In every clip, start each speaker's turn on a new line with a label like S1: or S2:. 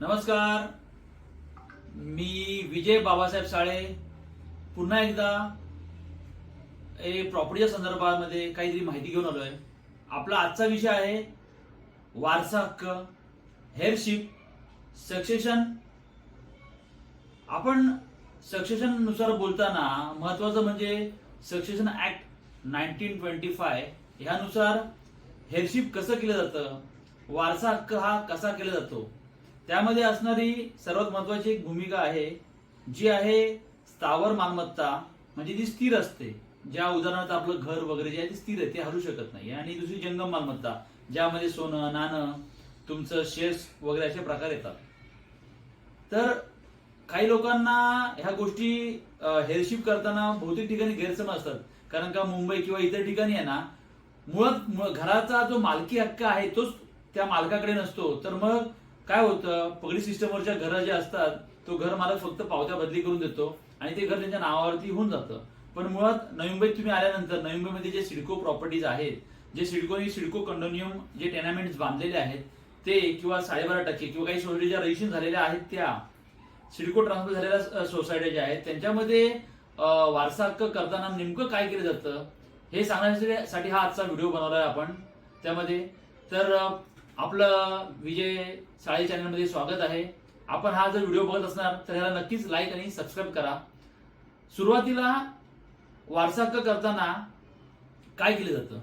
S1: नमस्कार, मी विजय बाबासाहेब साळे पुन्हा एकदा प्रॉपर्टीच्या संदर्भामध्ये काहीतरी माहिती घेऊन आलोय. आपला आजचा विषय आहे वारसा हक्क, हेअरशिप, सक्सेशन. आपण सक्सेशन नुसार बोलताना महत्वाचं म्हणजे सक्सेशन ऍक्ट 1925 ह्यानुसार हेअरशिप कसं केलं जातं, वारसा हक्क हा कसा केला जातो, त्यामध्ये असणारी सर्वात महत्वाची एक भूमिका आहे जी आहे स्थावर मालमत्ता, म्हणजे ती स्थिर असते. ज्या उदाहरणार्थ आपलं घर वगैरे जे आहे ते स्थिर आहे, ते हलू शकत नाही. आणि दुसरी जंगम मालमत्ता, ज्यामध्ये सोनं नाणं तुमचं शेअर्स वगैरे असे प्रकार येतात. तर काही लोकांना ह्या गोष्टी हेअरशिप करताना बहुतेक ठिकाणी गैरसमज असतात. कारण का मुंबई किंवा इतर ठिकाणी आहे ना, मुळात घराचा जो मालकी हक्क आहे तोच त्या मालकाकडे नसतो. तर मग काय होतं, पगडी सिस्टमवरच्या घरं जे असतात तो घर मालक फक्त पावत्या बदली करून देतो आणि ते घर त्यांच्या नावावरती होऊन जातं. पण मुळात नवी मुंबईत तुम्ही आल्यानंतर नवी मुंबईमध्ये जे सिडको प्रॉपर्टीज आहेत, जे सिडको कंडोनियम जे टेनामेंट्स बांधलेले आहेत ते, किंवा 12.5% किंवा काही सोसायटी ज्या रजिस्ट्रेशन झालेल्या आहेत, त्या सिडको ट्रान्सफर झालेल्या सोसायटी ज्या आहेत त्यांच्यामध्ये वारसा हक्क करताना नेमकं काय केलं जातं हे सांगण्यासाठी हा आजचा व्हिडिओ बनवलाय आपण. त्यामध्ये तर आपलं विजय साळे चॅनलमध्ये स्वागत आहे. आपण हा जर व्हिडिओ बघत असणार तर याला नक्कीच लाईक आणि सबस्क्राईब करा. सुरुवातीला वारसा हक्क करताना काय केलं जातं,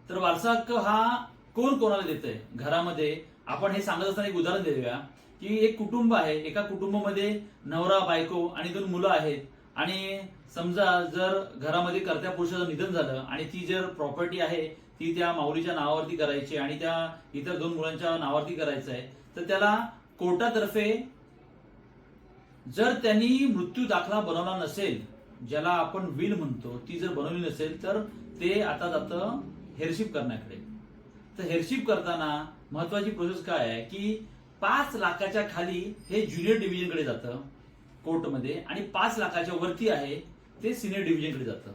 S1: तर वारसा हक्क हा कोण कोणाला देतंय घरामध्ये. आपण हे सांगत असताना एक उदाहरण देऊया की एक कुटुंब आहे, एका कुटुंबामध्ये नवरा बायको आणि 2 मुलं आहेत. आणि समजा जर घरामध्ये कर्त्या पुरुषाचं निधन झालं आणि ती जर प्रॉपर्टी आहे ती त्या माऊलीच्या नावावरती करायची आणि त्या इतर 2 मुलांच्या नावावरती करायचं आहे, तर त्याला कोर्टातर्फे जर त्यांनी मृत्यू दाखला बनवला नसेल, ज्याला आपण विल म्हणतो, ती जर बनवली नसेल तर ते आता जातं हेअरशिप करण्याकडे. तर हेअरशिप करताना महत्वाची प्रोसेस काय आहे की 5 लाखाच्या खाली हे ज्युनियर डिव्हिजनकडे जातं कोर्टमध्ये, आणि 5 लाखाच्या वरती आहे ते सिनियर डिव्हिजनकडे जातं.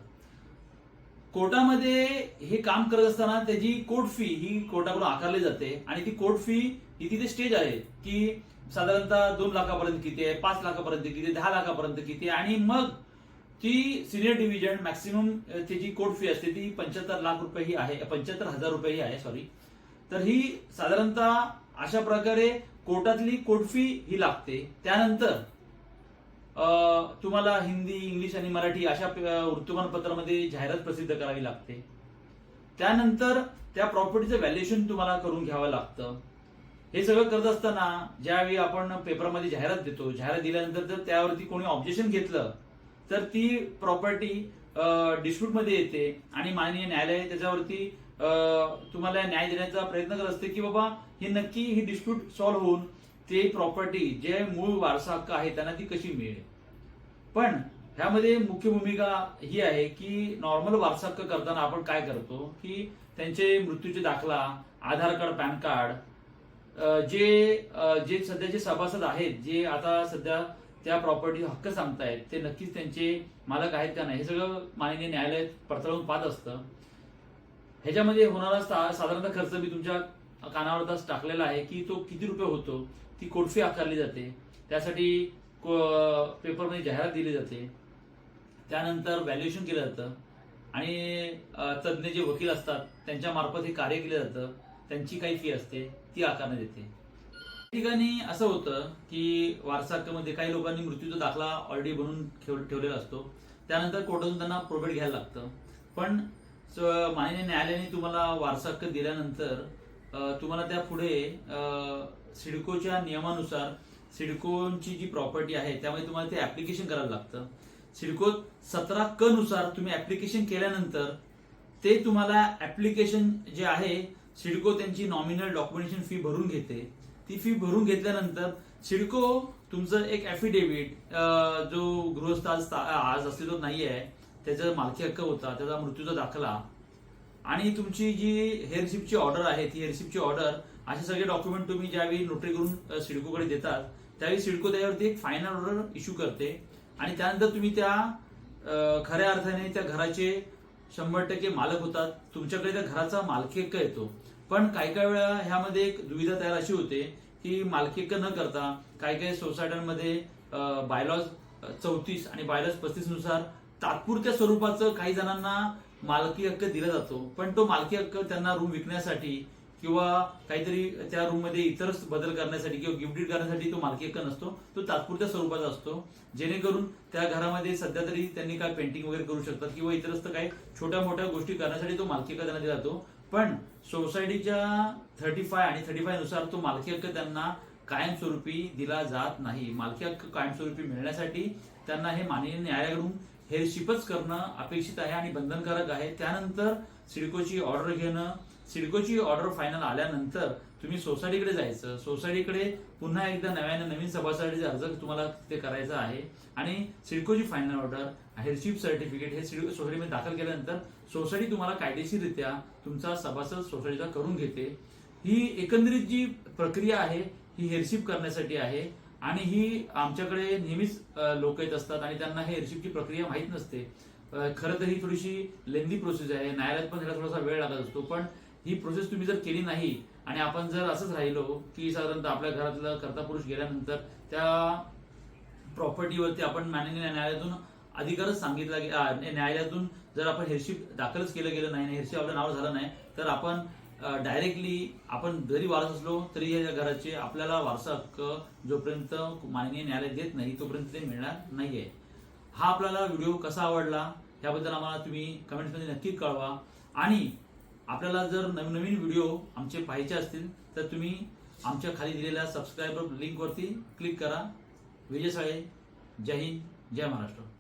S1: कोर्टामध्ये हे काम करत असताना त्याची कोर्ट फी ही कोर्टाकडून आकारली जाते. आणि ती कोर्ट फी ही तिथे स्टेज आहे की साधारणतः 2 लाखापर्यंत किती आहे, 5 लाखापर्यंत किती, 10 लाखापर्यंत किती. आणि मग ती सिनियर डिव्हिजन मॅक्सिमम त्याची कोर्ट फी असते ती 75 लाख रुपये ही आहे, 75,000 रुपये ही आहे, सॉरी. तर ही साधारणतः अशा प्रकारे कोर्टातली कोर्ट फी ही लागते. त्यानंतर तुम्हाला हिंदी, इंग्लिश आणि मराठी अशा वृत्तमानपत्रामध्ये जाहिरात प्रसिद्ध करावी लागते. त्यानंतर त्या प्रॉपर्टीचं व्हॅल्युएशन तुम्हाला करून घ्यावं लागतं. हे सगळं करत असताना ज्यावेळी आपण पेपरमध्ये जाहिरात देतो, जाहिरात दिल्यानंतर जर त्यावरती कोणी ऑब्जेक्शन घेतलं तर ती प्रॉपर्टी डिस्प्यूटमध्ये येते आणि माननीय न्यायालय त्याच्यावरती तुम्हाला न्याय देण्याचा प्रयत्न करत असते की बाबा ही डिस्प्यूट सॉल्व्ह होऊन ते प्रॉपर्टी जे मूळ वारसा हक्क आहे त्यांना ती कशी मिळेल. पण ह्यामध्ये मुख्य भूमिका ही आहे की नॉर्मल वारसा हक्क करताना आपण काय करतो की त्यांचे मृत्यूचे दाखला, आधार कार्ड, पॅन कार्ड, जे सध्याचे सभासद आहेत, जे आता सध्या त्या प्रॉपर्टी हक्क सांगतायत, ते नक्कीच त्यांचे मालक आहेत का नाही हे सगळं माननीय न्यायालय पडताळून पाहत असतं. ह्याच्यामध्ये होणारा साधारणतः खर्च मी तुमच्या कानावरच टाकलेला आहे की तो किती रुपये होतो. ती कोर्ट फी आकारली जाते, त्यासाठी पेपरमध्ये जाहिरात दिली जाते, त्यानंतर व्हॅल्युएशन केलं जातं आणि तज्ज्ञ जे वकील असतात त्यांच्या मार्फत हे कार्य केलं जातं. त्यांची काही फी असते ती आकारण्यात येते. ठिकाणी असं होतं की वारसा हक्कामध्ये काही लोकांनी मृत्यूचा दाखला ऑलरेडी बनवून ठेवलेला असतो, त्यानंतर कोर्टातून त्यांना प्रोबेट घ्यायला लागतं. पण माननीय न्यायालयाने तुम्हाला वारसा हक्क दिल्यानंतर तुम्हाला त्या पुढे सिडकोच्या नियमानुसार सिडकोची जी प्रॉपर्टी आहे त्यामध्ये तुम्हाला ते ऍप्लिकेशन करावं लागतं. सिडको 17(क) नुसार तुम्ही ऍप्लिकेशन केल्यानंतर ते तुम्हाला ऍप्लिकेशन जे आहे सिडको त्यांची नॉमिनल डॉक्युमेंटेशन फी भरून घेते. ती फी भरून घेतल्यानंतर सिडको तुमचं एक ऍफिडेव्हिट, जो गृहस्थ आज अस्तित्वात नाही आहे, त्याचा मालकी हक्क होता, त्याचा मृत्यूचा दाखला आणि तुमची जी हेअरशिपची ऑर्डर आहे ती हेअरशिपची ऑर्डर, असे सगळे डॉक्युमेंट तुम्ही ज्यावेळी नोटरी करून सिडकोकडे देतात त्यावेळी सिडको त्याच्यावरती एक फायनल ऑर्डर इश्यू करते. आणि त्यानंतर तुम्ही त्या खऱ्या अर्थाने त्या घराचे 100% मालक होतात. तुमच्याकडे त्या घराचा मालकी हक्क येतो. पण काही काही वेळा ह्यामध्ये एक दुविधा तयार अशी होते की मालकी हक्क न करता काही काही सोसायट्यांमध्ये बायलॉज 34 आणि बायलॉज 35 नुसार तात्पुरत्या स्वरूपाचं काही जणांना मालकी हक्क दिला जातो, पण तो मालकी हक्क त्यांना रूम विकण्यासाठी किंवा काहीतरी त्या रूम मध्ये इतर बदल करण्यासाठी किंवा गिफ्ट डीड करण्यासाठी तो मालकी हक्क नसतो, तो तात्पुरत्या स्वरूपाचा असतो, जेणेकरून त्या घरामध्ये सध्या तरी त्यांनी काय पेंटिंग वगैरे करू शकतात किंवा इतरस्त काही छोट्या मोठ्या गोष्टी करण्यासाठी तो मालकी हक्क त्यांना दिला जातो. पण सोसायटीच्या 35 आणि 35 नुसार तो मालकी हक्क त्यांना कायमस्वरूपी दिला जात नाही. मालकी हक्क कायमस्वरूपी मिळण्यासाठी त्यांना हे माननीय न्यायालयाकडून हेरशिपच करणं अपेक्षित आहे आणि बंधनकारक आहे. त्यानंतर सिडकोची ऑर्डर घेणं, सिडकोची ऑर्डर फायनल आल्यानंतर तुम्ही सोसायटीकडे जायचं, सोसायटीकडे पुन्हा एकदा नवीन सभासाठी अर्ज तुम्हाला ते करायचा आहे आणि सिडकोची फायनल ऑर्डर, हेरशिप सर्टिफिकेट हे सोसायटीमध्ये दाखल केल्यानंतर सोसायटी तुम्हाला कायदेशीररित्या तुमचा सभासद सोसायटीचा करून घेते. ही एकंदरीत जी प्रक्रिया आहे ही हेरशिप करण्यासाठी आहे आणि ही आमच्याकडे नेहमीच लोक येत असतात आणि त्यांना हे हेरशिपची प्रक्रिया माहीत नसते. खरं तर ही थोडीशी लेंदी प्रोसेस आहे, न्यायालयात पण त्याला थोडासा वेळ लागत असतो. पण ही प्रोसेस तुम्ही जर केली नाही आणि आपण जर असंच राहिलो की साधारणतः आपल्या घरातला कर्ता पुरुष गेल्यानंतर त्या प्रॉपर्टीवरती आपण माननीय न्यायालयातून अधिकारच सांगितला न्यायालयातून जर आपण हेरशिप दाखलच गेलं नाही, हेरशिप आपलं नाव झालं नाही, तर आपण डायरेक्टली आपण जरी वारस असलो तरी या घराचे आपल्याला वारसा हक्क जोपर्यंत माननीय न्यायालय देत नाही तोपर्यंत ते मिळणार नाहीये. हा आपल्याला व्हिडिओ कसा आवडला याबद्दल आम्हाला तुम्ही कमेंट्समध्ये नक्की कळवा आणि आपल्याला जर नवीन व्हिडिओ आमचे पाहायचे असतील तर तुम्ही आमच्या खाली दिलेल्या सबस्क्राईब लिंकवरती क्लिक करा. विजय साळे, जय हिंद, जय महाराष्ट्र.